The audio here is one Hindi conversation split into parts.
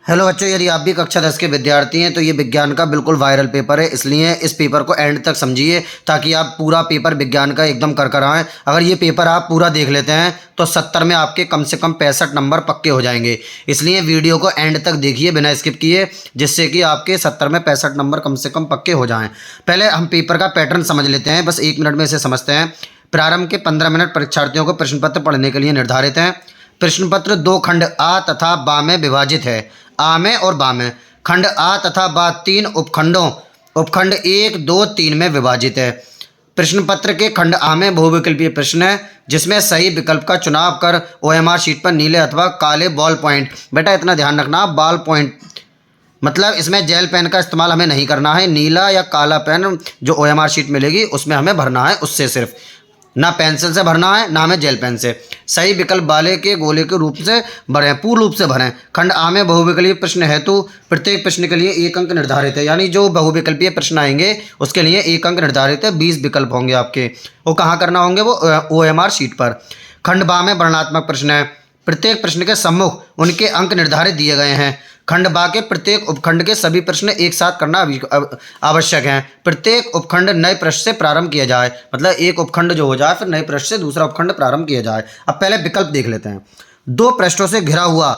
हेलो बच्चों, यदि आप भी कक्षा 10 के विद्यार्थी हैं तो ये विज्ञान का बिल्कुल वायरल पेपर है, इसलिए इस पेपर को एंड तक समझिए ताकि आप पूरा पेपर विज्ञान का एकदम कर आएँ। अगर ये पेपर आप पूरा देख लेते हैं तो 70 में आपके कम से कम 65 नंबर पक्के हो जाएंगे। इसलिए वीडियो को एंड तक देखिए बिना स्किप किए, जिससे कि आपके 70 में 65 नंबर कम से कम पक्के हो जाएँ। पहले हम पेपर का पैटर्न समझ लेते हैं, बस 1 मिनट में इसे समझते हैं। प्रारंभ के 15 मिनट परीक्षार्थियों को प्रश्न पत्र पढ़ने के लिए निर्धारित हैं। प्रश्न पत्र 2 खंड आ तथा बा में विभाजित है। आ में और बा में। खंड आ तथा बा 3 उपखंडों उपखंड 1, 2, 3 में विभाजित है। प्रश्न पत्र के खंड आ में बहुविकल्पीय प्रश्न है, जिसमें सही विकल्प का चुनाव कर ओएमआर शीट पर नीले अथवा काले बॉल पॉइंट, बेटा इतना ध्यान रखना, बॉल पॉइंट मतलब इसमें जेल पेन का इस्तेमाल हमें नहीं करना है। नीला या काला पेन जो ओएमआर शीट मिलेगी उसमें हमें भरना है, उससे सिर्फ, ना पेंसिल से भरना है ना हमें जेल पेन से। सही विकल्प वाले के गोले के रूप से भरें, पूर्ण रूप से भरें। खंड आ में बहुविकल्पीय प्रश्न हेतु प्रत्येक प्रश्न के लिए 1 अंक निर्धारित है, यानी जो बहुविकल्पीय प्रश्न आएंगे उसके लिए 1 अंक निर्धारित है। 20 विकल्प होंगे आपके, वो कहाँ करना होंगे, वो ओएमआर शीट पर। खंड बा में वर्णनात्मक प्रश्न है, प्रत्येक प्रश्न के सम्मुख उनके अंक निर्धारित दिए गए हैं। खंड बा के प्रत्येक उपखंड के सभी प्रश्न एक साथ करना आवश्यक है। प्रत्येक उपखंड नए प्रश्न से प्रारंभ किया जाए, मतलब एक उपखंड जो हो जाए फिर नए प्रश्न से दूसरा उपखंड प्रारंभ किया जाए। अब पहले विकल्प देख लेते हैं। 2 पृष्ठों से घिरा हुआ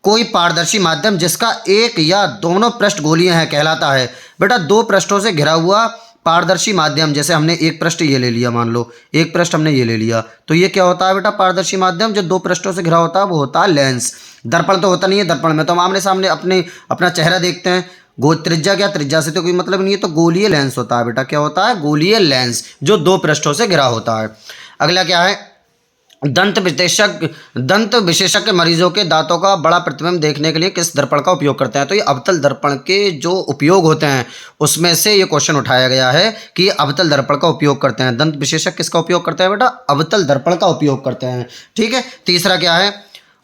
कोई पारदर्शी माध्यम जिसका एक या दोनों पृष्ठ गोलीय हैं कहलाता है। बेटा 2 पृष्ठों से घिरा हुआ पारदर्शी माध्यम, जैसे हमने एक पृष्ठ ये ले लिया, मान लो एक पृष्ठ हमने ये ले लिया, तो ये क्या होता है बेटा, पारदर्शी माध्यम जो 2 पृष्ठों से घिरा होता है वो होता है लेंस। दर्पण तो होता नहीं है, दर्पण में तो हम आमने सामने अपना चेहरा देखते हैं। त्रिज्या, क्या त्रिज्या से तो कोई मतलब नहीं है, तो गोलीय लेंस होता है बेटा। क्या होता है, गोलीय लेंस जो 2 पृष्ठों से घिरा होता है। अगला क्या है, दंत विशेषज्ञ मरीजों के दांतों का बड़ा प्रतिबिंब देखने के लिए किस दर्पण का उपयोग करते हैं। तो ये अवतल दर्पण के जो उपयोग होते हैं उसमें से ये क्वेश्चन उठाया गया है कि अवतल दर्पण का उपयोग करते हैं। दंत विशेषज्ञ किसका उपयोग करते हैं बेटा, अवतल दर्पण का उपयोग करते हैं। ठीक है। तीसरा क्या है,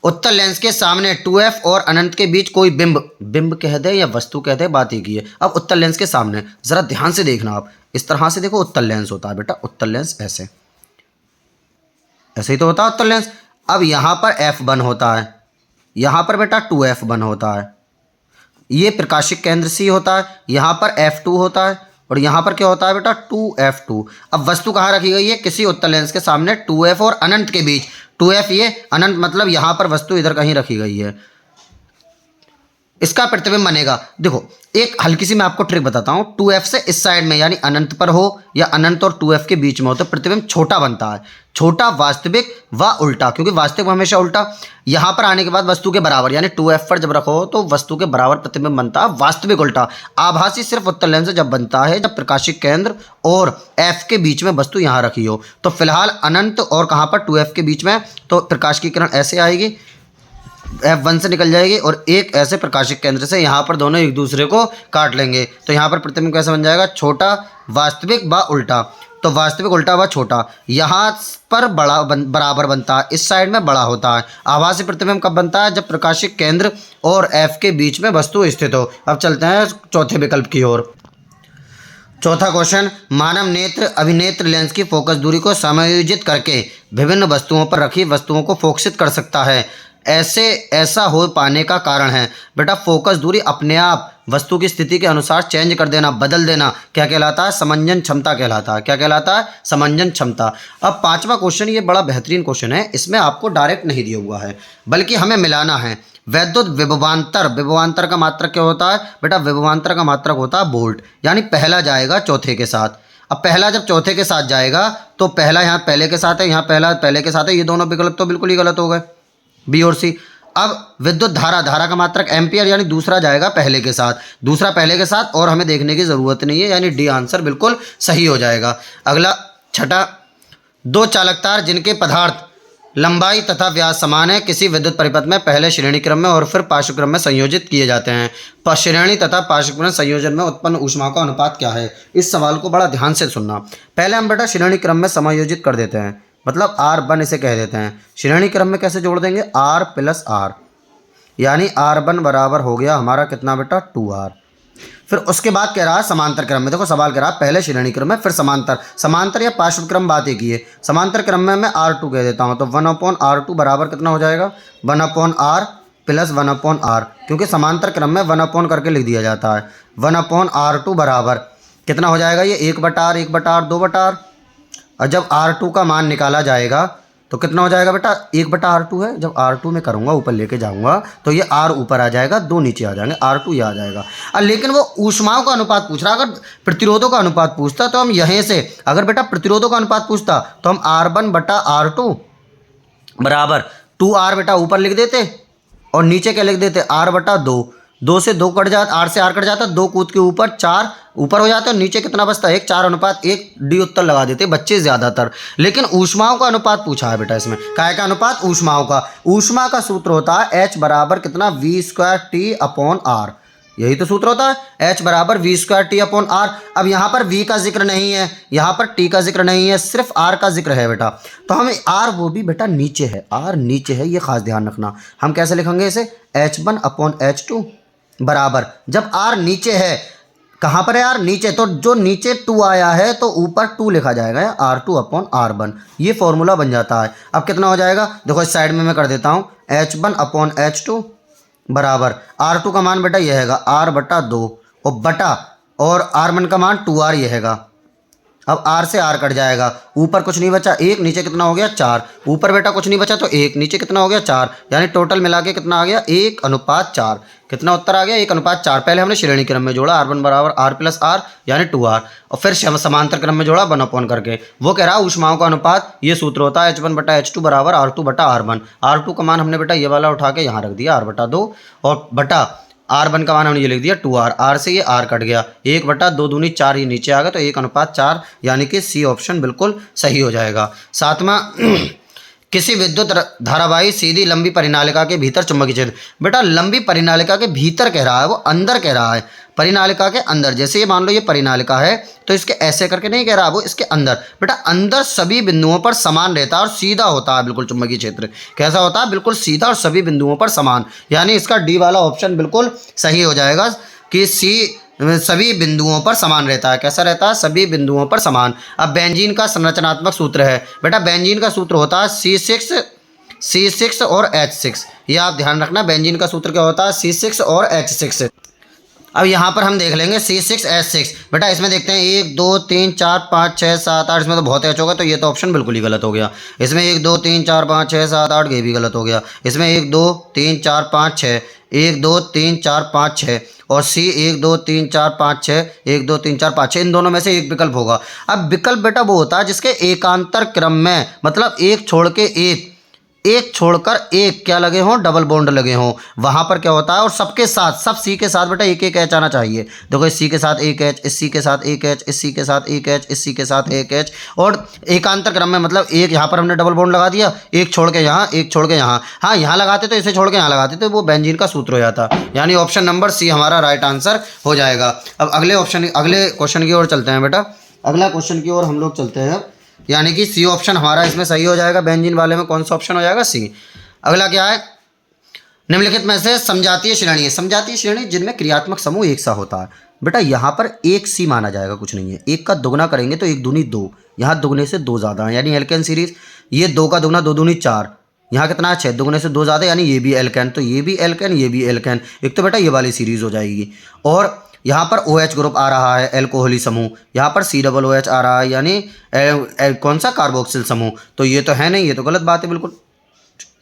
उत्तल लेंस के सामने 2f और अनंत के बीच कोई बिंब कह दे या वस्तु कह दे, बात एक ही है। अब उत्तल लेंस के सामने जरा ध्यान से देखना, आप इस तरह से देखो, उत्तल लेंस होता है बेटा, उत्तल लेंस ऐसे ही तो होता है उत्तल लेंस। अब यहां पर f1 होता है, यहां पर बेटा 2f1 होता है, ये प्रकाशिक केंद्र सी होता है, यहां पर f2 होता है और यहां पर क्या होता है बेटा 2f2। अब वस्तु कहां रखी गई है, किसी उत्तल लेंस के सामने 2f और अनंत के बीच। 2f ये, अनंत मतलब यहां पर वस्तु इधर कहीं रखी गई है, इसका प्रतिबिंब बनेगा। देखो एक हल्की सी मैं आपको ट्रिक बताता हूं, 2f से इस साइड में यानी अनंत पर हो या अनंत और 2f के बीच में हो तो प्रतिबिंब छोटा बनता है। छोटा वास्तविक व उल्टा, क्योंकि वास्तविक हमेशा उल्टा। यहां पर आने के बाद वस्तु के बराबर यानी 2f पर जब रखो तो वस्तु के बराबर प्रतिबिंब बनता है, वास्तविक उल्टा। आभासी सिर्फ उत्तल लेंस जब बनता है जब प्रकाशिक केंद्र और f के बीच में वस्तु यहां रखी हो। तो फिलहाल अनंत और कहां पर 2f के बीच में, तो प्रकाश की किरण ऐसे आएगी, f1 से निकल जाएगी और एक ऐसे प्रकाशिक केंद्र से यहाँ पर दोनों एक दूसरे को काट लेंगे। तो यहाँ पर प्रतिबिंब कैसे बन जाएगा, छोटा वास्तविक व उल्टा। तो वास्तविक उल्टा व छोटा, यहाँ पर बराबर बनता है, इस साइड में बड़ा होता है। आभासी प्रतिबिंब कब बनता है, जब प्रकाशिक केंद्र और f के बीच में वस्तु स्थित हो। अब चलते हैं चौथे विकल्प की ओर। चौथा क्वेश्चन, मानव नेत्र अभिनेत्र लेंस की फोकस दूरी को समायोजित करके विभिन्न वस्तुओं पर रखी वस्तुओं को फोकसित कर सकता है। ऐसा हो पाने का कारण है बेटा, फोकस दूरी अपने आप वस्तु की स्थिति के अनुसार चेंज कर देना, बदल देना, क्या कहलाता है, समंजन क्षमता कहलाता है। क्या कहलाता है, समंजन क्षमता। अब 5वां क्वेश्चन, ये बड़ा बेहतरीन क्वेश्चन है, इसमें आपको डायरेक्ट नहीं दिया हुआ है बल्कि हमें मिलाना है। वैद्युत विभवांतर, विभवांतर का मात्रक क्या होता है बेटा, विभवांतर का मात्रक होता है वोल्ट, यानी पहला जाएगा चौथे के साथ। अब पहला जब चौथे के साथ जाएगा तो पहला यहाँ पहले के साथ है, यहाँ पहला पहले के साथ है, ये दोनों विकल्प तो बिल्कुल ही गलत हो गए, बी और सी। अब विद्युत धारा, धारा का मात्रक एम्पियर, यानी दूसरा जाएगा पहले के साथ, दूसरा पहले के साथ, और हमें देखने की जरूरत नहीं है, यानी डी आंसर बिल्कुल सही हो जाएगा। अगला छठा, 2 चालक तार जिनके पदार्थ लंबाई तथा व्यास समान है किसी विद्युत परिपथ में पहले श्रेणी क्रम में और फिर पार्श्व क्रम में संयोजित किए जाते हैं। श्रेणी तथा पार्श्व क्रम संयोजन में उत्पन्न ऊष्मा का अनुपात क्या है। इस सवाल को बड़ा ध्यान से सुनना। पहले हम बेटा श्रेणी क्रम में समायोजित कर देते हैं, मतलब R1 इसे कह देते हैं। श्रेणी क्रम में कैसे जोड़ देंगे, R + R, यानी R1 बराबर हो गया हमारा कितना बेटा, 2R। फिर उसके बाद कह रहा है समांतर क्रम में, देखो सवाल कह रहा है पहले श्रेणी क्रम में फिर समांतर या पार्श्व क्रम, बात एक ही है। समांतर क्रम में मैं R2 कह देता हूँ, तो 1/R2 बराबर कितना हो जाएगा, 1/R प्लस 1/r, क्योंकि समांतर क्रम में 1/, करके लिख दिया जाता है। 1/r2 बराबर कितना हो जाएगा, ये 1/r, 1/r, 2/r। और जब R2 का मान निकाला जाएगा तो कितना हो जाएगा बेटा, 1/r2 है। जब R2 में करूँगा ऊपर लेके जाऊँगा तो ये R ऊपर आ जाएगा, 2 नीचे आ जाएंगे, R2 ये आ जाएगा। लेकिन वो ऊष्माओं का अनुपात पूछ रहा, अगर प्रतिरोधों का अनुपात पूछता तो हम यहीं से, अगर बेटा प्रतिरोधों का अनुपात पूछता तो हम R1/r2 बराबर 2r बेटा ऊपर लिख देते और नीचे क्या लिख देते, r/2। 2 से 2 कट जाता, r से r कट जाता, 2 कूद के ऊपर 4 ऊपर हो जाता है, नीचे कितना बचता है 1, 4:1 डी उत्तर लगा देते बच्चे ज़्यादातर। लेकिन ऊष्माओं का अनुपात पूछा है बेटा इसमें, काय का अनुपात, ऊष्माओं का। ऊष्मा का सूत्र होता है H बराबर कितना, v²T/r, यही तो सूत्र होता है, H बराबर v²T/r। अब यहाँ पर v का जिक्र नहीं है, यहाँ पर t का जिक्र नहीं है, सिर्फ r का जिक्र है बेटा। तो हम r, वो भी बेटा नीचे है, r नीचे है, ये खास ध्यान रखना। हम कैसे लिखेंगे इसे, H1/H2 बराबर, जब r नीचे है, कहाँ पर है r नीचे, तो जो नीचे 2 आया है तो ऊपर 2 लिखा जाएगा, R2/R1, ये फॉर्मूला बन जाता है। अब कितना हो जाएगा, देखो इस साइड में मैं कर देता हूँ, H1/H2 बराबर R2 का मान बेटा ये हैगा r/2 और बटा, और R1 का मान 2r ये हैगा। अब r से r कट जाएगा, ऊपर कुछ नहीं बचा 1, नीचे कितना हो गया 4, ऊपर बेटा कुछ नहीं बचा तो 1, नीचे कितना हो गया 4, यानी टोटल मिला के कितना आ गया 1/4। कितना उत्तर आ गया 1/4। पहले हमने श्रेणी क्रम में जोड़ा, R1 बराबर r+r यानी 2r, और फिर समांतर क्रम में जोड़ा 1/, करके। वो कह रहा है ऊष्माओं का अनुपात, ये सूत्र होता है H1/H2 बराबर R2/R1। R2 का मान हमने बेटा ये वाला उठा के यहाँ रख दिया r/2, और बटा R1 का मान हमने ये लिख दिया 2r, r से ये r कट गया, 1/2 दूनी 4, ये नीचे आ गया तो 1/4, यानी कि सी ऑप्शन बिल्कुल सही हो जाएगा। सातवां, किसी विद्युत धारावाही सीधी लंबी परिनालिका के भीतर चुंबकीय क्षेत्र, बेटा लंबी परिनालिका के भीतर कह रहा है, वो अंदर कह रहा है, परिनालिका के अंदर। जैसे ये मान लो ये परिनालिका है तो इसके ऐसे करके नहीं कह रहा, वो इसके अंदर, बेटा अंदर सभी बिंदुओं पर समान रहता है और सीधा होता है बिल्कुल चुंबकीय क्षेत्र। कैसा होता है, बिल्कुल सीधा और सभी बिंदुओं पर समान, यानी इसका डी वाला ऑप्शन बिल्कुल सही हो जाएगा कि सी सभी बिंदुओं पर समान रहता है। कैसा रहता है, सभी बिंदुओं पर समान। अब बेंजीन का संरचनात्मक सूत्र है बेटा, बेंजीन का सूत्र होता है C6 और H6, ये आप ध्यान रखना। बेंजीन का सूत्र क्या होता है, C6 और H6। अब यहाँ पर हम देख लेंगे C6H6, बेटा इसमें देखते हैं 1 2 3 4 5 6 7 8, इसमें तो बहुत H होगा तो ये तो ऑप्शन बिल्कुल ही गलत हो गया। इसमें 1 2 3 4 5 6 7 8, ये भी गलत हो गया। इसमें 1 2 3 4 5 6, 1 2 3 4 5 6, और C 1 2 3 4 5 6, 1 2 3 4 5 6, इन दोनों में से एक विकल्प होगा। अब विकल्प बेटा वो होता है जिसके एकांतर क्रम में, मतलब एक छोड़ के एक छोड़कर एक क्या लगे हों, डबल बॉन्ड लगे हों, वहाँ पर क्या होता है। और सबके साथ, सब सी के साथ बेटा एक H आना चाहिए। देखो इस सी के साथ एक H, इस सी के साथ एक H, इस सी के साथ एक H, इस सी के साथ एक H, और एकांतर क्रम में मतलब एक यहाँ पर हमने डबल बॉन्ड लगा दिया, एक छोड़ के यहाँ, एक छोड़ के यहाँ। हाँ यहाँ लगाते तो इसे छोड़ के यहाँ लगाते तो वो बेंजीन का सूत्र हो जाता, यानी ऑप्शन नंबर सी हमारा राइट आंसर हो जाएगा। अब अगले क्वेश्चन की ओर चलते हैं बेटा। अगला क्वेश्चन की ओर हम लोग चलते हैं, यानी कि सी ऑप्शन हमारा इसमें सही हो जाएगा। बेंजीन वाले में कौन सा ऑप्शन हो जाएगा, सी। अगला क्या है, निम्नलिखित में से समजातीय श्रेणी है। समजातीय श्रेणी जिनमें क्रियात्मक समूह एक सा होता है। बेटा यहाँ पर एक सी माना जाएगा, कुछ नहीं है। एक का दुगना करेंगे तो 1 दूनी 2, यहाँ दुगने से 2 ज़्यादा है, यानी एल्केन सीरीज। ये 2 का दुगना 2 दूनी 4, यहाँ कितना है 6, दुगने से 2 ज़्यादा, यानी ये भी एल्केन, तो ये भी एल्केन, ये भी एल्केन। एक तो बेटा ये वाली सीरीज हो जाएगी। और यहाँ पर OH ग्रुप आ रहा है, एल्कोहली समूह। यहाँ पर COOH आ रहा है, यानी कौन सा, कार्बोक्सिल समूह। तो ये तो है नहीं, ये तो गलत बात है बिल्कुल।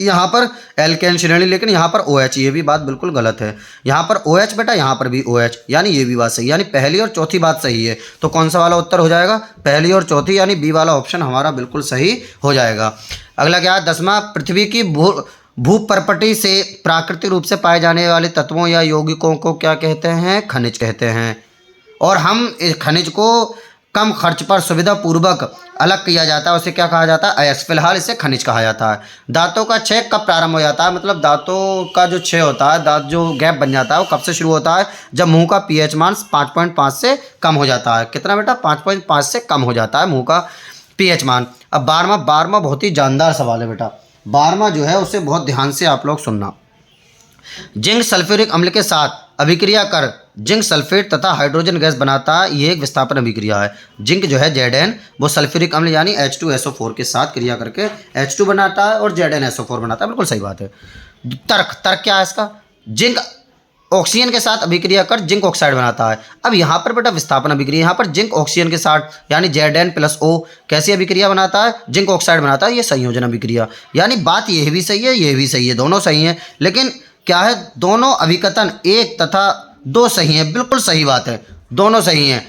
यहाँ पर एल्केन श्रेणी, लेकिन यहाँ पर OH, ये भी बात बिल्कुल गलत है। यहाँ पर OH बेटा, यहाँ पर भी OH, यानी ये भी बात सही, यानी पहली और चौथी बात सही है। तो कौन सा वाला उत्तर हो जाएगा, पहली और चौथी, यानी बी वाला ऑप्शन हमारा बिल्कुल सही हो जाएगा। अगला क्या है, 10वां, पृथ्वी की भूपर्पटी से प्राकृतिक रूप से पाए जाने वाले तत्वों या यौगिकों को क्या कहते हैं, खनिज कहते हैं। और हम इस खनिज को कम खर्च पर सुविधा पूर्वक अलग किया जाता है, उसे क्या कहा जाता है, अयस्क। फिलहाल इसे खनिज कहा जाता है। दांतों का क्षय कब प्रारंभ हो जाता है, मतलब दांतों का जो क्षय होता है, दांत जो गैप बन जाता है, वो कब से शुरू होता है, जब मुंह का pH मान 5.5 से कम हो जाता है। कितना बेटा, 5.5 से कम हो जाता है मुंह का pH मान। अब 12वां बहुत ही जानदार सवाल है बेटा। 12वां जो है उसे बहुत ध्यान से आप लोग सुनना। जिंक सल्फ्यूरिक अम्ल के साथ अभिक्रिया कर जिंक सल्फेट तथा हाइड्रोजन गैस बनाता है, ये एक विस्थापन अभिक्रिया है। जिंक जो है Zn, वो सल्फ्यूरिक अम्ल यानी H2SO4 के साथ क्रिया करके H2 बनाता है और ZnSO4 बनाता है। बिल्कुल सही बात है। तर्क, तर्क क्या है इसका? जिंक ऑक्सीजन के साथ अभिक्रिया कर जिंक ऑक्साइड बनाता है। अब यहाँ पर बेटा विस्थापन अभिक्रिया, यहाँ पर जिंक ऑक्सीजन के साथ यानी Zn+O कैसी अभिक्रिया बनाता है? जिंक ऑक्साइड बनाता है, ये संयोजन अभिक्रिया। यानी बात ये भी सही है, ये भी सही है, दोनों सही हैं। लेकिन क्या है, दोनों अभिकथन 1 तथा 2 सही हैं, बिल्कुल सही बात है, दोनों सही हैं।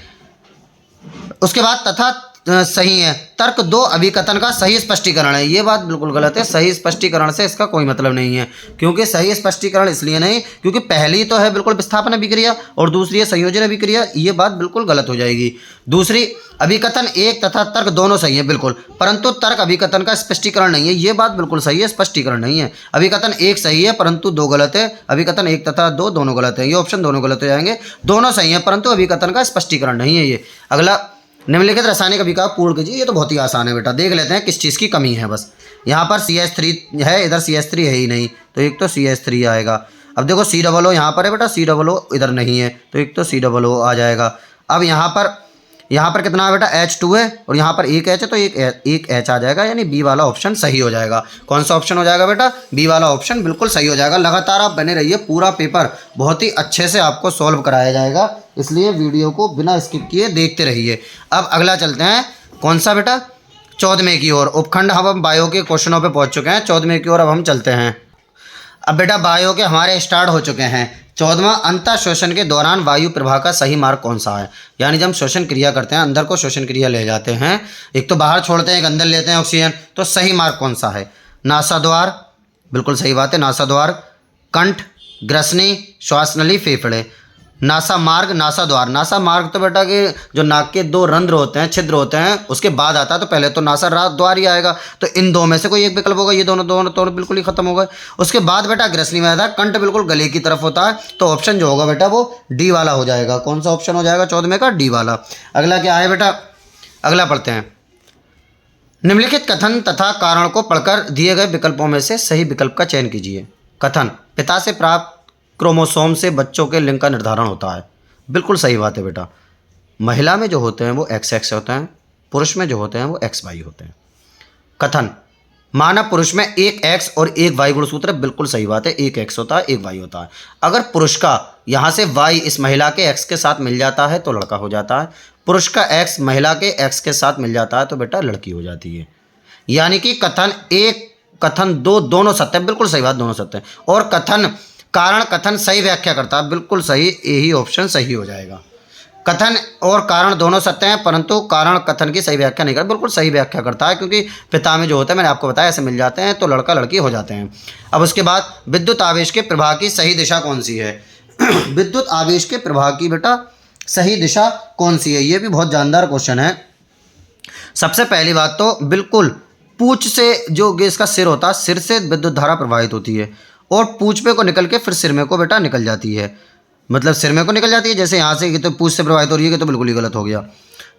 उसके बाद तथा सही है। तर्क 2 अभिकथन का सही स्पष्टीकरण है, ये बात बिल्कुल गलत है। सही स्पष्टीकरण से इसका कोई मतलब नहीं है, क्योंकि सही स्पष्टीकरण इसलिए नहीं क्योंकि पहली तो है बिल्कुल विस्थापन अभिक्रिया और दूसरी है संयोजन अभिक्रिया, ये बात बिल्कुल गलत हो जाएगी। दूसरी, अभिकथन 1 तथा तर्क दोनों सही है बिल्कुल, परंतु तर्क अभिकथन का स्पष्टीकरण नहीं है, ये बात बिल्कुल सही है, स्पष्टीकरण नहीं है। अभिकथन 1 सही है परंतु 2 गलत है, अभिकथन 1 तथा 2 दोनों गलत है, ये ऑप्शन दोनों गलत हो जाएंगे। दोनों सही है परंतु अभिकथन का स्पष्टीकरण नहीं है ये। अगला, निम्नलिखित रासायनिक अभिक्रिया पूर्ण कीजिए। ये तो बहुत ही आसान है बेटा, देख लेते हैं किस चीज़ की कमी है बस। यहाँ पर CH3 है, इधर CH3 है ही नहीं, तो एक तो CH3 आएगा। अब देखो COO यहाँ पर है बेटा, COO इधर नहीं है, तो एक तो COO आ जाएगा। अब यहाँ पर कितना है बेटा? H2 है और यहाँ पर एक H है, तो एक H आ जाएगा, यानी बी वाला ऑप्शन सही हो जाएगा। कौन सा ऑप्शन हो जाएगा बेटा? बी वाला ऑप्शन बिल्कुल सही हो जाएगा। लगातार आप बने रहिए, पूरा पेपर बहुत ही अच्छे से आपको सॉल्व कराया जाएगा, इसलिए वीडियो को बिना स्किप किए देखते रहिए। अब अगला चलते हैं, कौन सा बेटा? 14वें की ओर। उपखंड हम बायो के क्वेश्चनों पे पहुंच चुके हैं, 14वें की ओर अब हम चलते हैं। अब बेटा बायो के हमारे स्टार्ट हो चुके हैं। 14वां, अंतः शोषण के दौरान वायु प्रवाह का सही मार्ग कौन सा है? यानी जब हम शोषण क्रिया करते हैं, अंदर को शोषण क्रिया ले जाते हैं, एक तो बाहर छोड़ते हैं, एक अंदर लेते हैं ऑक्सीजन, तो सही मार्ग कौन सा है? नासाद्वार, बिल्कुल सही बात है, नासाद्वार। कंठ, ग्रसनी, श्वास नली, फेफड़े। नासा मार्ग, नासाद्वार। नासा मार्ग तो बेटा के जो नाक के 2 रंध्र होते हैं, छिद्र होते हैं, उसके बाद आता है, तो पहले तो नासा द्वार ही आएगा, तो इन 2 में से कोई एक विकल्प होगा, ये दोनों तो बिल्कुल ही खत्म हो गए। उसके बाद बेटा ग्रसनी में आता है, कंठ बिल्कुल गले की तरफ होता है, तो ऑप्शन जो होगा बेटा वो डी वाला हो जाएगा। कौन सा ऑप्शन हो जाएगा 14वें का? डी वाला। अगला क्या है बेटा? अगला पढ़ते हैं, निम्नलिखित कथन तथा कारण को पढ़कर दिए गए विकल्पों में से सही विकल्प का चयन कीजिए। कथन, पिता से प्राप्त क्रोमोसोम से बच्चों के लिंग का निर्धारण होता है, बिल्कुल सही बात है बेटा। महिला में जो होते हैं वो XX होते हैं, पुरुष में जो होते हैं वो XY होते हैं। कथन, मानव पुरुष में एक X और एक Y गुणसूत्र, बिल्कुल सही बात है, एक X होता है, एक Y होता है। अगर पुरुष का यहाँ से Y इस महिला के X के साथ मिल जाता है तो लड़का हो जाता है, पुरुष का X महिला के X के साथ मिल जाता है तो बेटा लड़की हो जाती है। यानी कि कथन 1, कथन 2 दोनों सत्य, बिल्कुल सही बात, दोनों सत्य। और कथन कारण कथन सही व्याख्या करता है, बिल्कुल सही, यही ऑप्शन सही हो जाएगा। कथन और कारण दोनों सत्य हैं परंतु कारण कथन की सही व्याख्या नहीं करता, बिल्कुल सही व्याख्या करता है, क्योंकि पिता में जो होता है, मैंने आपको बताया, ऐसे मिल जाते हैं तो लड़का लड़की हो जाते हैं। अब उसके बाद विद्युत आवेश के प्रवाह की सही दिशा कौन सी है? विद्युत आवेश के प्रवाह की बेटा सही दिशा कौन सी है? ये भी बहुत जानदार क्वेश्चन है। सबसे पहली बात तो बिल्कुल पूंछ से, जो इसका सिर होता है, सिर से विद्युत धारा प्रवाहित होती है और पूंछ पे को निकल के फिर सिर में को बेटा निकल जाती है, मतलब सिर में को निकल जाती है। जैसे यहाँ से कि तो पूंछ से प्रवाहित हो रही है, कि तो बिल्कुल ही गलत हो गया।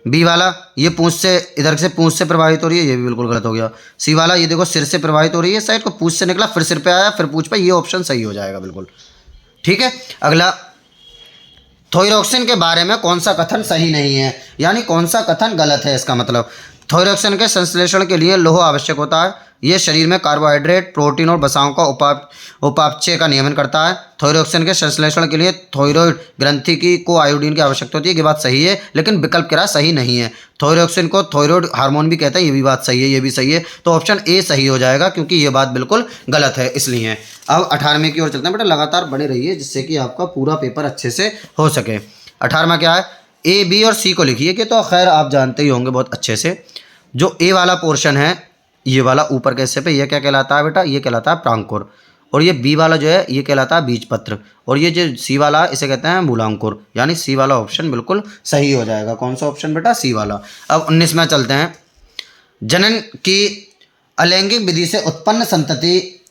बी वाला, ये पूंछ से, इधर से पूंछ से प्रवाहित हो रही है, ये भी बिल्कुल गलत हो गया। सी वाला, ये देखो सिर से प्रवाहित हो रही है, साइड को पूंछ से निकला फिर सिर पे आया फिर पूंछ पे, ये ऑप्शन सही हो जाएगा बिल्कुल, ठीक है। अगला, थायरॉक्सिन के बारे में कौन सा कथन सही नहीं है, यानी कौन सा कथन गलत है? इसका मतलब थायरॉक्सिन के संश्लेषण के लिए लौह आवश्यक होता है, ये शरीर में कार्बोहाइड्रेट, प्रोटीन और वसाओं का उपापचय का नियमन करता है। थायरॉक्सिन के संश्लेषण के लिए थायरॉइड ग्रंथि को आयोडीन की आवश्यकता होती है, ये बात सही है, लेकिन विकल्प कह रहा सही नहीं है। थायरॉक्सिन को थायरॉइड हार्मोन भी कहते हैं, ये भी बात सही है, ये भी सही है, तो ऑप्शन ए सही हो जाएगा, क्योंकि ये बात बिल्कुल गलत है इसलिए। अब 18वें की ओर चलते हैं बेटा, लगातार बने रहिए जिससे कि आपका पूरा पेपर अच्छे से हो सके। 18वां क्या है? ए, बी और सी को लिखिए, कि तो खैर आप जानते ही होंगे बहुत अच्छे से। जो ए वाला पोर्शन है, ये वाला ऊपर के हिस्से पे, ये क्या कहलाता है बेटा? ये कहलाता है प्रांकुर। और ये बी वाला जो है ये कहलाता है बीजपत्र, और ये जो सी वाला इसे कहते हैं मूलांकुर, यानी सी वाला ऑप्शन बिल्कुल सही हो जाएगा। कौन सा ऑप्शन बेटा? सी वाला। अब 19 में चलते हैं, जनन की अलैंगिक विधि से उत्पन्न संतति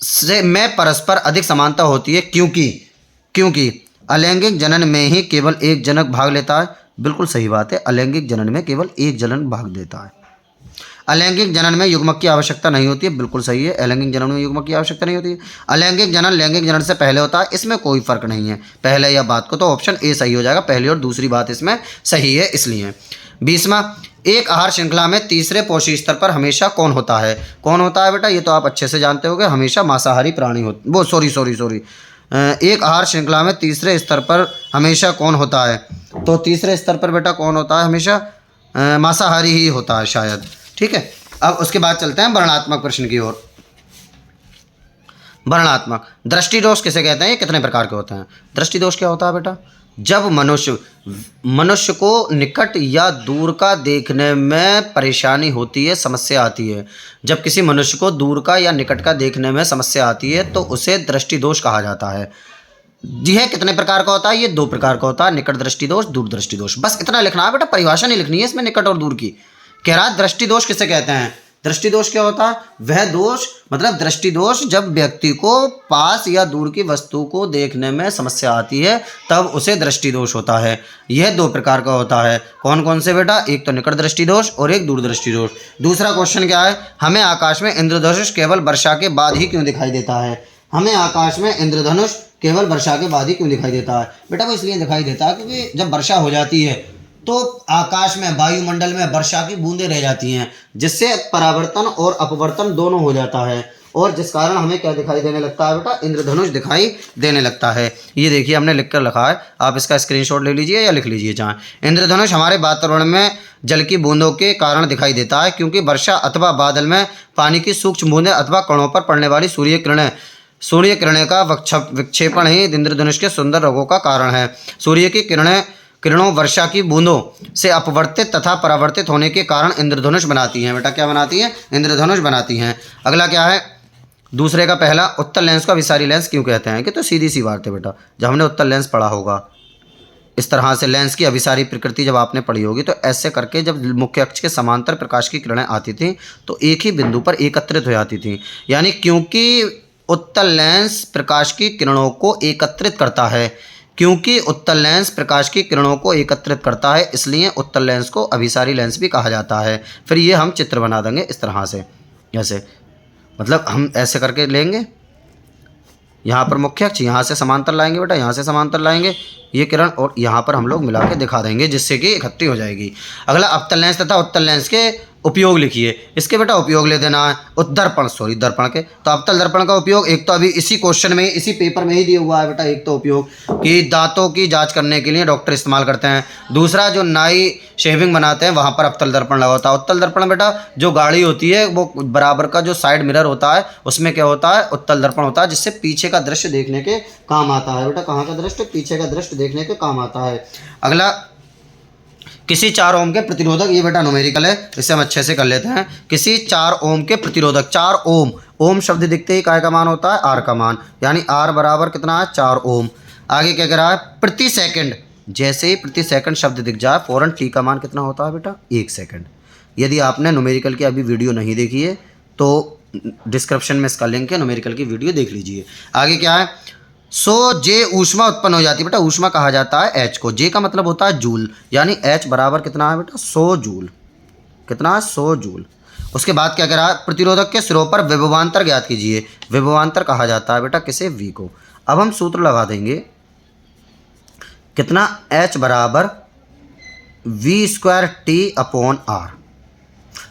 से में परस्पर अधिक समानता होती है, क्योंकि अलैंगिक जनन में ही केवल एक जनक भाग लेता है, बिल्कुल सही बात है, अलैंगिक जनन में केवल एक जनक भाग देता है। अलैंगिक जनन में युग्मक की आवश्यकता नहीं होती है, बिल्कुल सही है, अलैंगिक जनन में युग्मक की आवश्यकता नहीं होती है। अलैंगिक जनन लैंगिक जनन से पहले होता है, इसमें कोई फर्क नहीं है पहले या बात को, तो ऑप्शन ए सही हो जाएगा, पहली और दूसरी बात इसमें सही है इसलिए। 20वां, एक आहार श्रृंखला में तीसरे पोषी स्तर पर हमेशा कौन होता है? कौन होता है बेटा? ये तो आप अच्छे से जानते होगे, हमेशा मांसाहारी प्राणी होता, वो सॉरी एक आहार श्रृंखला में तीसरे स्तर पर हमेशा कौन होता है? तो तीसरे स्तर पर बेटा कौन होता है? हमेशा मांसाहारी ही होता है शायद। ठीक है, अब उसके बाद चलते हैं वर्णनात्मक प्रश्न की ओर। वर्णनात्मक, दृष्टि दोष किसे कहते हैं? ये कितने प्रकार के होते हैं? दृष्टि दोष क्या होता है बेटा? जब मनुष्य को निकट या दूर का देखने में परेशानी होती है, समस्या आती है। जब किसी मनुष्य को दूर का या निकट का देखने में समस्या आती है तो उसे दृष्टि दोष कहा जाता है। यह कितने प्रकार का होता है? ये 2 प्रकार का होता है, निकट दृष्टि दोष, दूर दृष्टि दोष। बस इतना लिखना है बेटा, परिभाषा नहीं लिखनी है इसमें निकट और दूर की। कह रहा दृष्टि दोष किसे कहते हैं? दृष्टि दोष क्या होता है? वह दोष, मतलब दृष्टि दोष जब व्यक्ति को पास या दूर की वस्तु को देखने में समस्या आती है तब उसे दृष्टि दोष होता है। यह 2 प्रकार का होता है। कौन कौन से बेटा? एक तो निकट दृष्टि दोष और एक दूर दृष्टि दोष। दूसरा क्वेश्चन क्या है? हमें आकाश में इंद्रधनुष केवल वर्षा के बाद ही क्यों दिखाई देता है? हमें आकाश में इंद्रधनुष केवल वर्षा के बाद ही क्यों दिखाई देता है? बेटा वो इसलिए दिखाई देता है क्योंकि जब वर्षा हो जाती है तो आकाश में, वायुमंडल में वर्षा की बूंदें रह जाती हैं, जिससे परावर्तन और अपवर्तन दोनों हो जाता है, और जिस कारण हमें क्या दिखाई देने लगता है बेटा? इंद्रधनुष दिखाई देने लगता है। ये देखिए हमने लिख कर रखा है, आप इसका स्क्रीनशॉट ले लीजिए या लिख लीजिए चाहे। इंद्रधनुष हमारे वातावरण में जल की बूंदों के कारण दिखाई देता है, क्योंकि वर्षा अथवा बादल में पानी की सूक्ष्म बूंदें अथवा कणों पर पड़ने वाली सूर्य किरणें का विक्षेपण ही इंद्रधनुष के सुंदर रंगों का कारण है। सूर्य की किरणों वर्षा की बूंदों से अपवर्तित तथा परावर्तित होने के कारण इंद्रधनुष बनाती हैं। बेटा क्या बनाती हैं? इंद्रधनुष बनाती हैं। अगला क्या है? दूसरे का पहला, उत्तल लेंस को अभिसारी लेंस क्यों कहते हैं? कि तो सीधी सी बात है बेटा, जब हमने उत्तल लेंस पढ़ा होगा इस तरह से, लेंस की अभिसारी प्रकृति जब आपने पढ़ी होगी, तो ऐसे करके जब मुख्य अक्ष के समांतर प्रकाश की किरणें आती थीं तो एक ही बिंदु पर एकत्रित हो जाती थीं। यानी क्योंकि उत्तल लेंस प्रकाश की किरणों को एकत्रित करता है, क्योंकि उत्तल लेंस प्रकाश की किरणों को एकत्रित करता है, इसलिए उत्तल लेंस को अभिसारी लेंस भी कहा जाता है। फिर ये हम चित्र बना देंगे इस तरह से, जैसे मतलब हम ऐसे करके लेंगे, यहाँ पर मुख्य अक्ष, यहाँ से समांतर लाएंगे बेटा, यहाँ से समांतर लाएंगे ये किरण, और यहाँ पर हम लोग मिला के दिखा देंगे, जिससे कि इकट्ठी हो जाएगी। अगला अवतल लेंस तथा उत्तल लेंस के उपयोग लिखिए। इसके बेटा उपयोग ले देना है दर्पण के। तो अवतल दर्पण का उपयोग एक तो अभी इसी क्वेश्चन में, इसी पेपर में ही दिया हुआ है बेटा। एक तो उपयोग कि दांतों की जांच करने के लिए डॉक्टर इस्तेमाल करते हैं। दूसरा जो नाई शेविंग बनाते हैं वहाँ पर अवतल दर्पण लगा होता है। उत्तल दर्पण बेटा जो गाड़ी होती है वो बराबर का जो साइड मिरर होता है उसमें क्या होता है? उत्तल दर्पण होता है, जिससे पीछे का दृश्य देखने के काम आता है बेटा। कहाँ का दृश्य? पीछे का दृश्य देखने के काम आता है। अगला, किसी 4 ओम के प्रतिरोधक, ये बेटा न्यूमेरिकल है, इसे हम अच्छे से कर लेते हैं। किसी 4 ओम के प्रतिरोधक, 4 ओम, ओम शब्द दिखते ही काय का मान होता है? आर का मान, यानी आर बराबर कितना है? 4 ओम। आगे क्या कह रहा है? प्रति सेकंड, जैसे ही प्रति सेकंड शब्द दिख जाए फौरन टी का मान कितना होता है बेटा? 1 सेकंड। यदि आपने न्यूमेरिकल की अभी वीडियो नहीं देखी है तो डिस्क्रिप्शन में इसका लिंक है, न्यूमेरिकल की वीडियो देख लीजिए। आगे क्या है? सो जे ऊष्मा उत्पन्न हो जाती है बेटा, ऊष्मा कहा जाता है एच को। जे का मतलब होता है जूल, यानी एच बराबर कितना है बेटा? 100 जूल। कितना है? 100 जूल। उसके बाद क्या कह रहा है? प्रतिरोधक के सिरों पर विभवांतर ज्ञात कीजिए। विभवांतर कहा जाता है बेटा किसे? वी को। अब हम सूत्र लगा देंगे, कितना? एच बराबर v²t/r।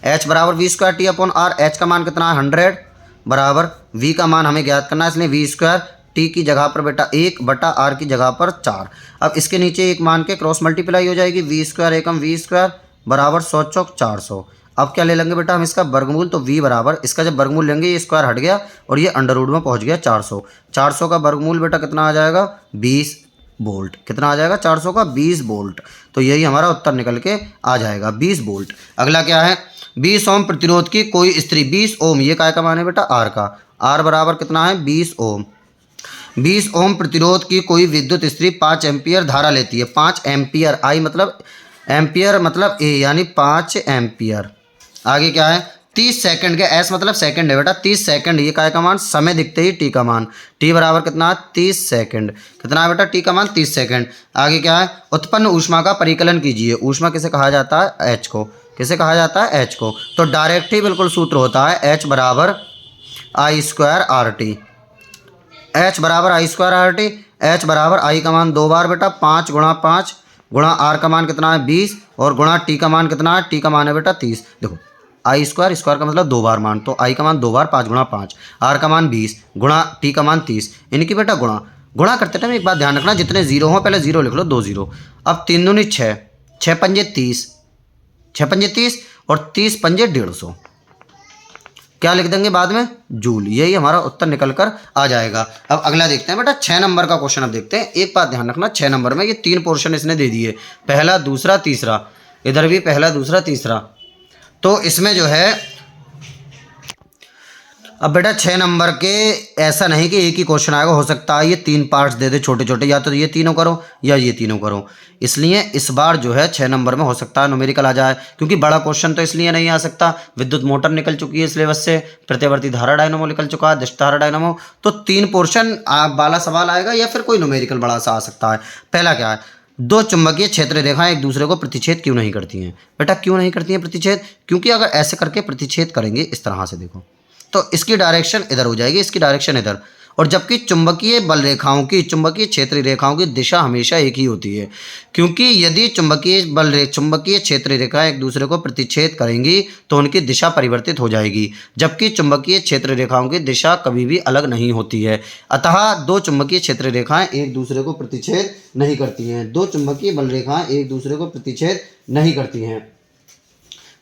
एच बराबर v²t/r। एच का मान कितना है? 100 बराबर v का मान हमें ज्ञात करना है, इसलिए v² टी की जगह पर बेटा 1/r की जगह पर 4। अब इसके नीचे एक मान के क्रॉस मल्टीप्लाई हो जाएगी, v² एकम v² बराबर 100 चौक 400। अब क्या ले लेंगे बेटा हम? इसका वर्गमूल। तो v बराबर, इसका जब वर्गमूल लेंगे ये स्क्वायर हट गया और ये अंडर रूट में पहुंच गया 400। 400 का वर्गमूल बेटा कितना आ जाएगा? 20 वोल्ट। कितना आ जाएगा? 400 का 20 वोल्ट। तो यही हमारा उत्तर निकल के आ जाएगा, 20 वोल्ट। अगला क्या है? 20 ओम प्रतिरोध की कोई स्त्री, 20 ओम, ये काय का मान है बेटा? आर का। आर बराबर कितना है? 20 ओम। 20 ओम प्रतिरोध की कोई विद्युत स्त्री 5 एम्पियर धारा लेती है। 5 एम्पियर, आई मतलब एम्पियर मतलब ए, यानी 5 एम्पियर। आगे क्या है? 30 सेकंड के, एस मतलब सेकंड है बेटा, 30 सेकंड, ये काय का मान? समय दिखते ही टी का मान। टी बराबर कितना है? 30 सेकंड। कितना है बेटा? टी का मान 30 सेकंड। आगे क्या है? उत्पन्न ऊष्मा का परिकलन कीजिए। ऊष्मा किसे कहा जाता है? एच को। किसे कहा जाता है? एच को। तो डायरेक्ट ही बिल्कुल सूत्र होता है एच बराबर I²RT। एच बराबर I²RT। एच बराबर आई का मान 2 बार बेटा 5 × 5 गुणा आर का मान कितना है 20 और गुणा टी का मान कितना है, टी का मान है बेटा 30। देखो आई स्क्वायर, स्क्वायर का मतलब 2 बार मान, तो आई का मान 2 बार 5 गुणा 5, आर का मान 20 गुणा टी का मान 30। इनकी बेटा गुणा करते टाइम एक बात ध्यान रखना, जितने जीरो हो पहले जीरो लिख लो, 2 जीरो। अब 3 दूनी 6, 6 पंजे 30, 6 पंजे 30 और 30 पंजे 150। क्या लिख देंगे बाद में, जूल। यही हमारा उत्तर निकल कर आ जाएगा। अब अगला देखते हैं बेटा 6 नंबर का क्वेश्चन। अब देखते हैं, एक बात ध्यान रखना, 6 नंबर में ये 3 पोर्शन इसने दे दिए, पहला दूसरा तीसरा, इधर भी पहला दूसरा तीसरा। तो इसमें जो है अब बेटा 6 नंबर के ऐसा नहीं कि एक ही क्वेश्चन आएगा, हो सकता है ये 3 पार्ट्स दे दे छोटे छोटे, या तो ये तीनों करो या ये तीनों करो। इसलिए इस बार जो है 6 नंबर में हो सकता है न्यूमेरिकल आ जाए, क्योंकि बड़ा क्वेश्चन तो इसलिए नहीं आ सकता, विद्युत मोटर निकल चुकी है सिलेबस से, प्रतिवर्ती धारा डायनामो निकल चुका है, दिष्ट धारा डायनामो, तो 3 पोर्शन वाला सवाल आएगा या फिर कोई न्यूमेरिकल बड़ा सा आ सकता है। पहला क्या है, 2 चुंबकीय क्षेत्र रेखाएं एक दूसरे को प्रतिच्छेद क्यों नहीं करती हैं। बेटा क्यों नहीं करती हैं प्रतिच्छेद, क्योंकि अगर ऐसे करके प्रतिच्छेद करेंगे इस तरह से, देखो तो इसकी डायरेक्शन इधर हो जाएगी, इसकी डायरेक्शन इधर, और जबकि चुंबकीय बल रेखाओं की, चुंबकीय क्षेत्र रेखाओं की दिशा हमेशा एक ही होती है, क्योंकि यदि चुंबकीय क्षेत्र रेखाएं एक दूसरे को प्रतिच्छेद करेंगी तो उनकी दिशा परिवर्तित हो जाएगी, जबकि चुंबकीय क्षेत्र रेखाओं की दिशा कभी भी अलग नहीं होती है। अतः 2 चुंबकीय क्षेत्र रेखाएं एक दूसरे को प्रतिच्छेद नहीं करती हैं, 2 चुंबकीय बल रेखाएं एक दूसरे को प्रतिच्छेद नहीं करती हैं।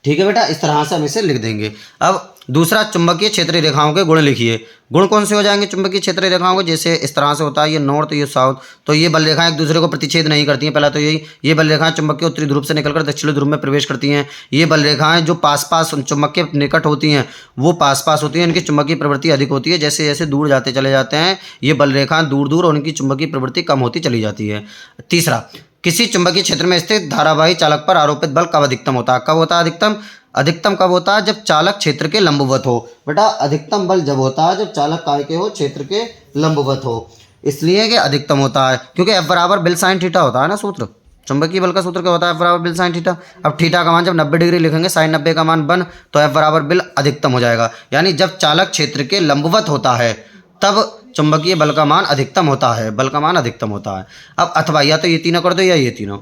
ठीक है बेटा, इस तरह से हम इसे लिख देंगे। अब दूसरा, चुंबकीय क्षेत्रीय रेखाओं के गुण लिखिए। गुण कौन से हो जाएंगे चुंबकीय क्षेत्रीय रेखाओं के, जैसे इस तरह से होता है, ये नॉर्थ ये साउथ, तो ये बल रेखाएं एक दूसरे को प्रतिच्छेद नहीं करती हैं। पहला तो यही, ये बल रेखाएं चुंबक के उत्तरी ध्रुव से निकलकर दक्षिणी ध्रुव में प्रवेश करती हैं। ये बल रेखाएं जो पास पास चुंबक के निकट होती हैं वो पास पास होती हैं, इनकी चुंबकीय प्रवृत्ति अधिक होती है। जैसे जैसे दूर जाते चले जाते हैं ये बल रेखाएं दूर दूर, और उनकी चुंबकीय प्रवृत्ति कम होती चली जाती है। तीसरा, किसी चुंबकीय क्षेत्र में स्थित धारावाही चालक पर आरोपित बल कब अधिकतम होता है। कब होता है अधिकतम, अधिकतम कब होता है, जब चालक क्षेत्र के लंबवत हो। बेटा अधिकतम बल जब होता है जब चालक काय के हो, क्षेत्र के लंबवत हो, इसलिए कि अधिकतम होता है, क्योंकि F बराबर बिल साइन थीटा होता है ना सूत्र, चुंबकीय बल का सूत्र क्या होता है, F बराबर बिल साइन थीटा। अब थीटा का मान जब 90 डिग्री लिखेंगे, साइन 90 का मान 1, तो F बराबर बिल अधिकतम हो जाएगा, यानी जब चालक क्षेत्र के लंबवत होता है तब चुंबकीय बल का मान अधिकतम होता है, बल का मान अधिकतम होता है। अब अथवा या तो ये तीनों कर दो या ये तीनों।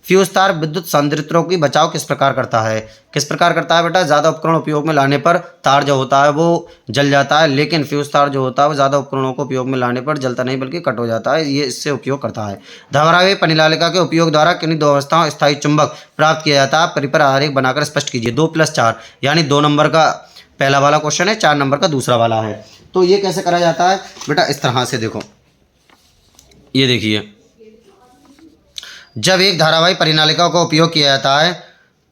फ्यूज तार विद्युत संधारित्रों की बचाव किस प्रकार करता है, किस प्रकार करता है बेटा, ज़्यादा उपकरण उपयोग में लाने पर तार जो होता है वो जल जाता है, लेकिन फ्यूज तार जो होता है वो ज़्यादा उपकरणों को उपयोग में लाने पर जलता नहीं बल्कि कट हो जाता है, ये इससे उपयोग करता है। धारावाही परिनालिका के उपयोग द्वारा किन्हीं 2 अवस्थाओं स्थायी चुंबक प्राप्त किया जाता है, परिपर आरेख बनाकर स्पष्ट कीजिए। 2+4 यानी 2 नंबर का पहला वाला क्वेश्चन है, 4 नंबर का दूसरा वाला है। तो ये कैसे करा जाता है बेटा, इस तरह से देखो, ये देखिए, जब एक धारावाही परिनालिका का उपयोग किया जाता है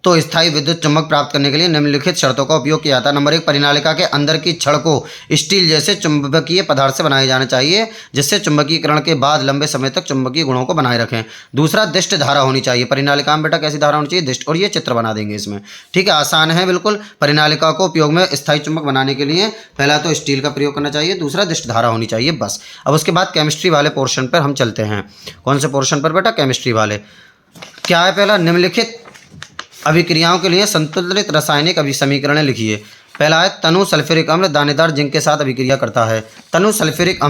तो स्थायी विद्युत चुंबक प्राप्त करने के लिए निम्नलिखित शर्तों का उपयोग किया जाता है। नंबर 1, परिनालिका के अंदर की छड़ को स्टील जैसे चुंबकीय पदार्थ से बनाए जाना चाहिए, जिससे चुंबकीकरण के बाद लंबे समय तक चुंबकीय गुणों को बनाए रखें। दूसरा, दिष्ट धारा होनी चाहिए। परिनालिका में बेटा कैसी धारा होनी चाहिए, दिष्ट, और ये चित्र बना देंगे इसमें। ठीक है, आसान है बिल्कुल। परिनालिका को उपयोग में स्थायी चुंबक बनाने के लिए पहला तो स्टील का प्रयोग करना चाहिए, दूसरा दिष्ट धारा होनी चाहिए, बस। अब उसके बाद केमिस्ट्री वाले पोर्शन पर हम चलते हैं। कौन से पोर्शन पर बेटा, केमिस्ट्री वाले। क्या है पहला, निम्नलिखित अभिक्रियाओं के लिए संतुलित रासायनिक अभिसमीकरण लिखिए। पहला है, तनु सल्फ्यूरिक अम्ल दानेदार जिंक के साथ अभिक्रिया करता है। तनु सल्फ्यूरिक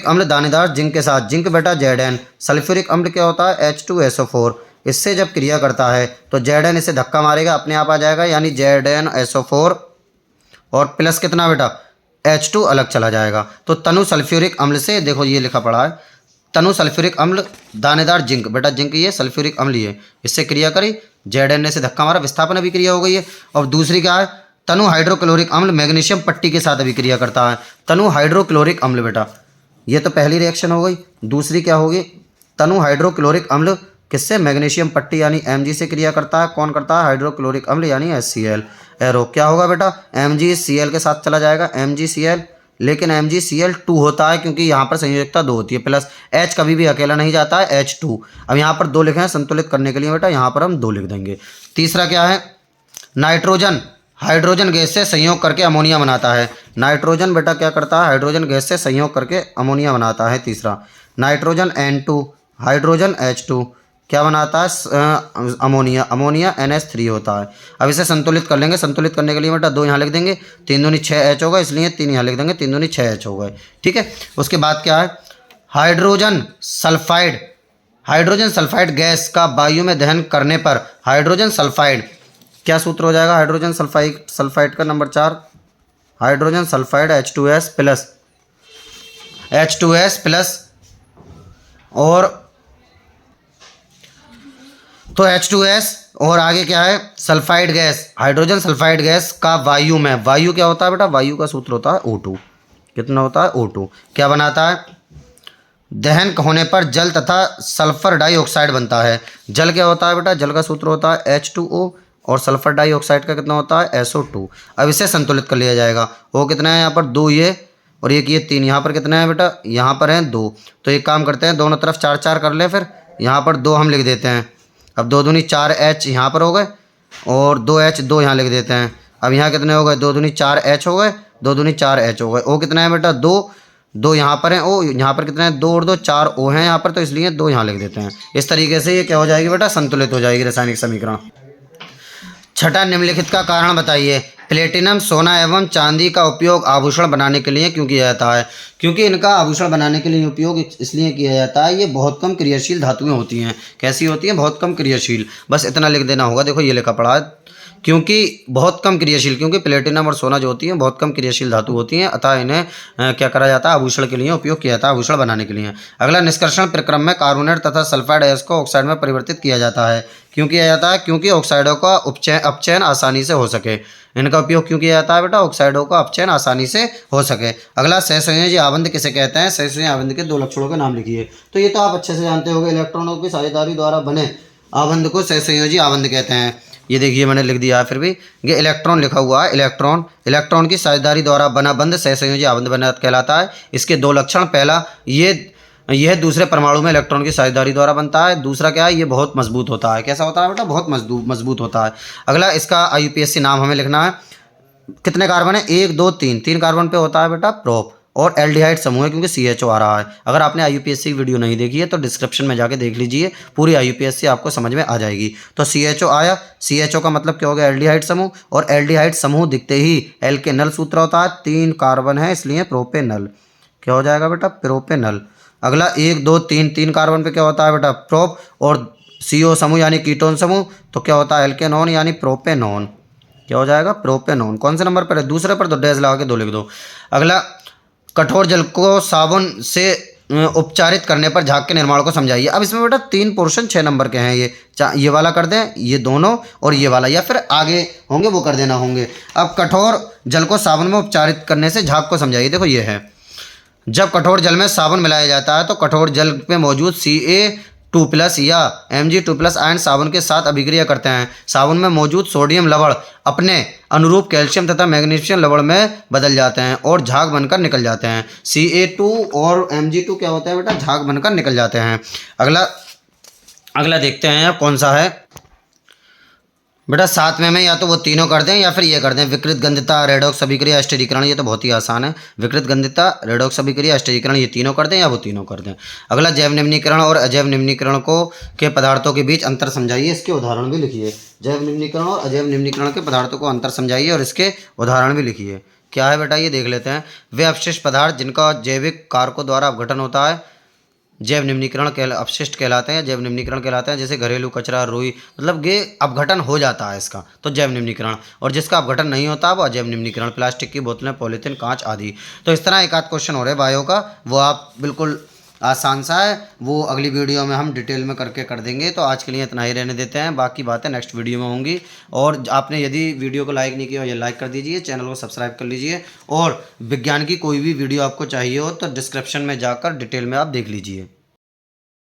अम्ल दानेदार जिंक के साथ, जिंक बेटा Zn, सल्फ्यूरिक अम्ल क्या होता है H2SO4, इससे जब क्रिया करता है तो Zn इसे धक्का मारेगा, अपने आप आ जाएगा, यानी ZnSO4 और प्लस कितना बेटा H2 अलग चला जाएगा। तो तनु सल्फ्यूरिक अम्ल से, देखो ये लिखा पड़ा है, तनु सल्फ्यूरिक अम्ल दानेदार जिंक, बेटा जिंक ये सल्फ्यूरिक अम्ल ये, इससे क्रिया करी, Zn से धक्का मारा, विस्थापन अभिक्रिया हो गई है। और दूसरी क्या है, तनु हाइड्रोक्लोरिक अम्ल मैग्नीशियम पट्टी के साथ अभिक्रिया करता है। तनु हाइड्रोक्लोरिक अम्ल बेटा, ये तो पहली रिएक्शन हो गई। दूसरी क्या होगी, तनु हाइड्रोक्लोरिक अम्ल किससे, मैग्नीशियम पट्टी यानी Mg से क्रिया करता है। कौन करता है, हाइड्रोक्लोरिक अम्ल यानी HCl। एरो क्या होगा बेटा, MgCl के साथ चला जाएगा, MgCl, लेकिन MgCl2 होता है क्योंकि यहाँ पर संयोजकता 2 होती है, प्लस H कभी भी अकेला नहीं जाता है, H2। अब यहाँ पर 2 लिखे हैं संतुलित करने के लिए बेटा, यहाँ पर हम 2 लिख देंगे। तीसरा क्या है, नाइट्रोजन हाइड्रोजन गैस से संयोग करके अमोनिया बनाता है। नाइट्रोजन बेटा क्या करता है, हाइड्रोजन गैस से संयोग करके अमोनिया बनाता है। तीसरा, नाइट्रोजन N2 हाइड्रोजन H2 क्या बनाता है, अमोनिया, अमोनिया NH3 होता है। अब इसे संतुलित कर लेंगे, संतुलित करने के लिए बेटा 2 यहाँ लिख देंगे, 3 दूनी 6H होगा, इसलिए 3 यहाँ लिख देंगे, 3 दूनी 6H हो गए। ठीक है, उसके बाद क्या है, hydrogen sulphide hydrogen sulphide gas का वायु में दहन करने पर हाइड्रोजन सल्फाइड, क्या सूत्र हो जाएगा हाइड्रोजन सल्फाइड का number 4, hydrogen sulphide H2S plus और तो H2S और आगे क्या है sulphide gas, hydrogen sulphide gas का वायु में, वायु क्या होता है बेटा, वायु का सूत्र होता है O2, कितना होता है O2, क्या बनाता है, दहन होने पर जल तथा सल्फर डाइऑक्साइड बनता है। जल क्या होता है बेटा, जल का सूत्र होता है H2O और सल्फर डाइऑक्साइड का कितना होता है SO2। अब इसे संतुलित कर लिया जाएगा। वो कितना है यहाँ पर 2 ये और एक ये 3, यहाँ पर कितना है बेटा, यहाँ पर है 2। तो एक काम करते हैं दोनों तरफ 4 4 कर ले, फिर यहाँ पर 2 हम लिख देते हैं। अब 2 दूनी 4H यहाँ पर हो गए और 2H 2 यहाँ लिख देते हैं। अब यहाँ कितने हो गए, 2 दूनी 4H हो गए, 2 दूनी 4H हो गए। ओ कितना है बेटा 2, 2 यहाँ पर है, ओ यहाँ पर कितना है 2 और 2 4 O हैं यहाँ पर, तो इसलिए 2 यहाँ लिख देते हैं। इस तरीके से ये क्या हो जाएगी बेटा, संतुलित हो जाएगी रासायनिक समीकरण। छठा, निम्नलिखित का कारण बताइए। प्लेटिनम, सोना एवं चांदी का उपयोग आभूषण बनाने के लिए क्यों किया जाता है? क्योंकि इनका आभूषण बनाने के लिए उपयोग इसलिए किया जाता है, ये बहुत कम क्रियाशील धातुएं होती हैं। कैसी होती हैं? बहुत कम क्रियाशील। बस इतना लिख देना होगा, देखो ये लिखा पड़ा है, क्योंकि बहुत कम क्रियाशील, क्योंकि प्लेटिनम और सोना जो होती हैं बहुत कम क्रियाशील धातु होती हैं, अतः इन्हें क्या करा जाता है, आभूषण के लिए उपयोग किया जाता है, आभूषण बनाने के लिए। अगला, निष्कर्षण प्रक्रम में कार्बोनेट तथा सल्फाइड गैस को ऑक्साइड में परिवर्तित किया जाता है। क्यों किया जाता है? क्योंकि ऑक्साइडों का अपचयन आसानी से हो सके। इनका उपयोग क्यों किया जाता है बेटा? ऑक्साइडों का अपचयन आसानी से हो सके। अगला, सहसंयोजी आबंध किसे कहते हैं? सहसंयोजी आबंध के 2 लक्षणों के नाम लिखिए। तो ये तो आप अच्छे से जानते होंगे, इलेक्ट्रॉनों की साझेदारी द्वारा बने आबंध को सहसंयोजी आबंध कहते हैं। ये देखिए मैंने लिख दिया है, फिर भी ये इलेक्ट्रॉन लिखा हुआ है, इलेक्ट्रॉन की साझेदारी द्वारा बना बंध सहसंयोजी आबंध बना कहलाता है। इसके 2 लक्षण, पहला यह दूसरे परमाणु में इलेक्ट्रॉन की साझेदारी द्वारा बनता है। दूसरा क्या है, ये बहुत मजबूत होता है। कैसा होता है बेटा? बहुत मजबूत होता है। अगला, इसका IUPAC नाम हमें लिखना है। कितने कार्बन है? 1 2 3 कार्बन पे होता है बेटा प्रोप, और एल्डिहाइड समूह है क्योंकि CHO आ रहा है। अगर आपने IUPAC की वीडियो नहीं देखी है तो डिस्क्रिप्शन में जाके देख लीजिए, पूरी IUPAC आपको समझ में आ जाएगी। तो CHO आया, CHO का मतलब क्या हो गया? एल्डिहाइड समूह, और एल्डिहाइड समूह दिखते ही एल्केनल सूत्र होता है, 3 कार्बन है इसलिए प्रोपेनल। क्या हो जाएगा बेटा? प्रोपेनल। अगला, 1 2 3 कार्बन पे क्या होता है बेटा? प्रोप, और CO समूह यानी कीटोन समूह, तो क्या होता है? एल्केनॉन यानी प्रोपेनॉन। क्या हो जाएगा? प्रोपेनॉन। कौन से नंबर पर है? दूसरे पर, तो डैश लगा के 2 लिख दो। अगला, कठोर जल को साबुन से उपचारित करने पर झाग के निर्माण को समझाइए। अब इसमें बेटा 3 पोर्शन 6 नंबर के हैं। ये वाला कर दें, ये दोनों, और ये वाला, या फिर आगे होंगे वो कर देना होंगे। अब कठोर जल को साबुन में उपचारित करने से झाग को समझाइए। देखो ये है, जब कठोर जल में साबुन मिलाया जाता है तो कठोर जल में मौजूद Ca2+ या Mg2+ आयन साबुन के साथ अभिक्रिया करते हैं। साबुन में मौजूद सोडियम लवण अपने अनुरूप कैल्शियम तथा मैग्नीशियम लवण में बदल जाते हैं और झाग बनकर निकल जाते हैं। Ca2 और Mg2 क्या होता है बेटा? झाग बनकर निकल जाते हैं। अगला देखते हैं आप कौन सा है बेटा। 7वें में या तो वो तीनों कर दें या फिर ये कर दें, विकृत गंधिता, रेडॉक्स अभिक्रिया, स्थिरीकरण। ये तो बहुत ही आसान है, विकृत गंधिता, रेडॉक्स अभिक्रिया, स्थिरीकरण, ये तीनों कर दें या वो तीनों कर दें। अगला, जैव निम्नीकरण और अजैव निम्नीकरण के पदार्थों के बीच अंतर समझाइए, इसके उदाहरण भी लिखिए। जैव निम्नीकरण और अजैव निम्नीकरण के पदार्थों को अंतर समझाइए और इसके उदाहरण भी लिखिए। क्या है बेटा? ये देख लेते हैं। वे अपशिष्ट पदार्थ जिनका जैविक कारकों द्वारा अपघटन होता है जैव निम्नीकरण अपशिष्ट कहलाते हैं, जैव निम्नीकरण कहलाते हैं। जैसे घरेलू कचरा, रुई, मतलब ये अपघटन हो जाता है इसका, तो जैव निम्नीकरण। और जिसका अपघटन नहीं होता वो अजैव निम्नीकरण, प्लास्टिक की बोतलें, पॉलीथीन, कांच आदि। तो इस तरह एक आध क्वेश्चन हो रहे बायो का, वो आप बिल्कुल आसान सा है, वो अगली वीडियो में हम डिटेल में करके कर देंगे। तो आज के लिए इतना ही रहने देते हैं, बाकी बातें नेक्स्ट वीडियो में होंगी। और आपने यदि वीडियो को लाइक नहीं किया हो या लाइक कर दीजिए, चैनल को सब्सक्राइब कर लीजिए, और विज्ञान की कोई भी वीडियो आपको चाहिए हो तो डिस्क्रिप्शन में जाकर डिटेल में आप देख लीजिए।